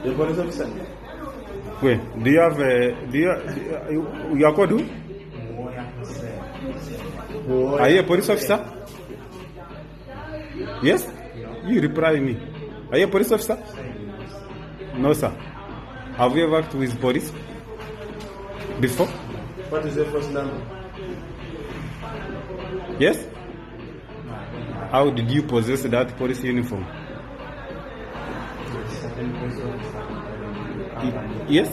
The police officer. Wait, do you have you are called who? Are you a police officer? Yes? You reply me. Are you a police officer? No, sir. Have you ever worked with police before? What is your first number? Yes? How did you possess that police uniform? Yes?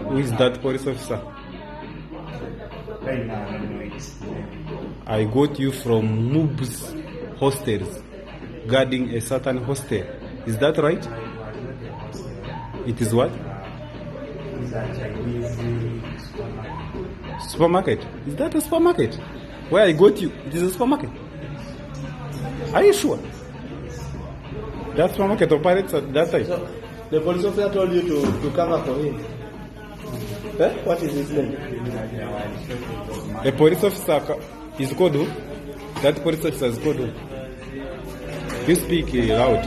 Who is that police officer? I got you from Moob's hostels, guarding a certain hostel. Is that right? It is what? Supermarket. Is that a supermarket? Where I got you, it is a supermarket. Are you sure? That supermarket operates at that time. So, the police officer told you to cover for him. Eh? What is his name? A police officer is called who? That police officer is called who? You speak loud.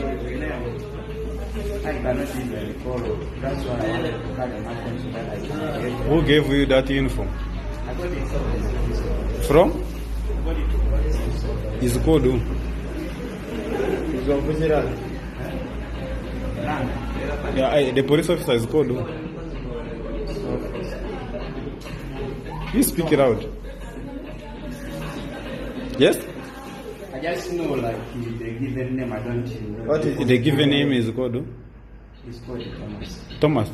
I cannot even recall. That's why I wanted to cut the microphone so that I can hear you. Who gave you that uniform? I got it From? Is called who? He's on vigilance. Yeah, the police officer is called who? You speak loud. Yes? I just know like the given name, I don't know. What is The given name is called who? It's called Thomas. Thomas.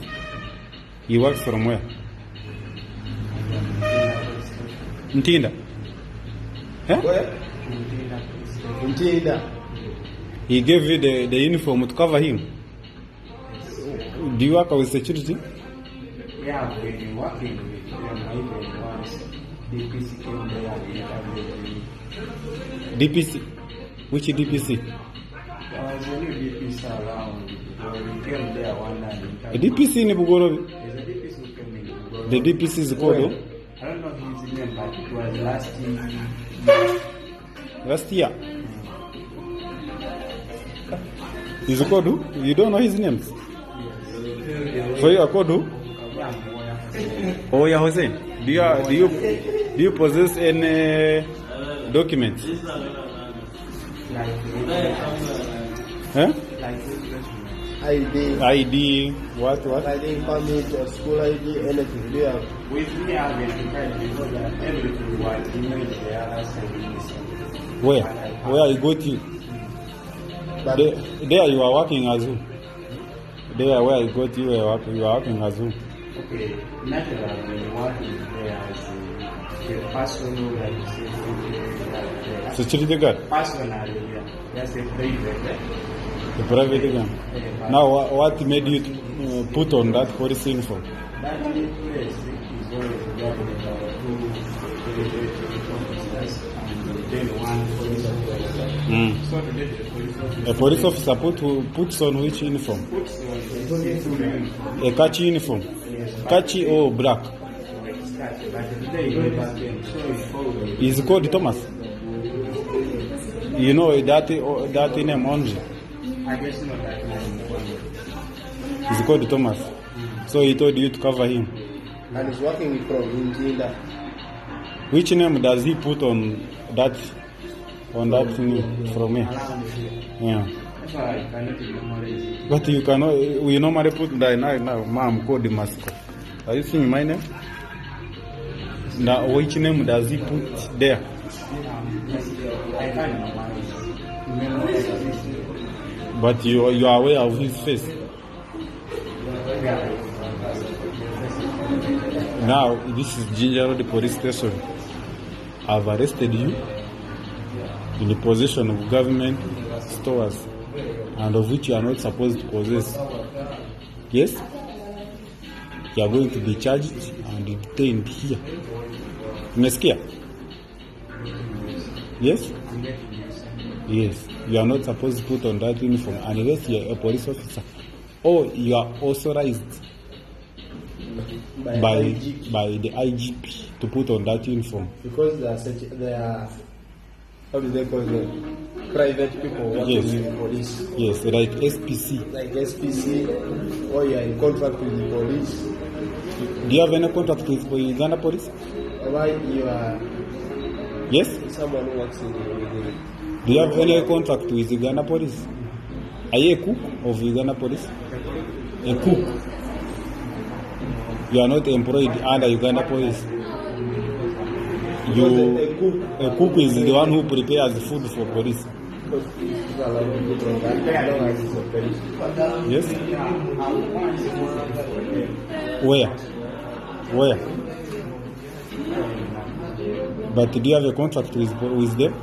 He works from where? Ntinda. Huh? Where? Ntinda. He gave you the uniform to cover him. Do you work with security? Yeah, we've been working with them even once. DPC came there and we DPC. Which DPC? there was a new DPC around. We came there one night. A DPC in Bugorobi. There's a DPC who came in. The DPC is called who? I don't know his name, but it was last year. Last year. Is called who? You don't know his names? So you are called who? Oh, yeah, Hussein. Do you possess any documents? Huh? ID, what? ID, permit, or school ID, anything. Do you have? With me, I've been prepared because everything was emailed there last time. Where I got you? But There you are working as who? There where I got you, you are working as who? Okay, naturally, I've been working there as a personal, like you say, Security guard. personally, yeah. That's a private. The private gun. Now, what made you put on that police uniform? That place is always governed by two officers and then one police officer. So today the police officer A police officer puts on which uniform? puts on the uniform. A khaki uniform. Khaki or black? But today he never came, so he followed. Is called Thomas. You know that name only. I guess not that name. He's called Thomas. So he told you to cover him. and he's working from Ntinda. Which name does he put on that thing from me? Yeah. That's why I cannot memorize it. But you cannot. We normally put that now. Mom called the Masco. Are you seeing my name? Now, which name does he put there? I can't memorize it. But you are aware of his face. Now, this is Ginger Road Police Station. I've arrested you in the possession of government stores and of which you are not supposed to possess. Yes? You are going to be charged and detained here. Umesikia? Yes? Yes. You are not supposed to put on that uniform unless you are a police officer or you are authorized by the IGP to put on that uniform. Because they are how do they call them? Private people working Yes. with the police. Yes, like SPC. Like SPC, or you are in contract with the police. Do you have any contract with Uganda police? Why you are Yes. someone who works in the Do you have any contract with Uganda police? Are you a cook of Uganda police? A cook. You are not employed under Uganda police. A cook is the one who prepares food for police. Yes. Where? But do you have a contract with them?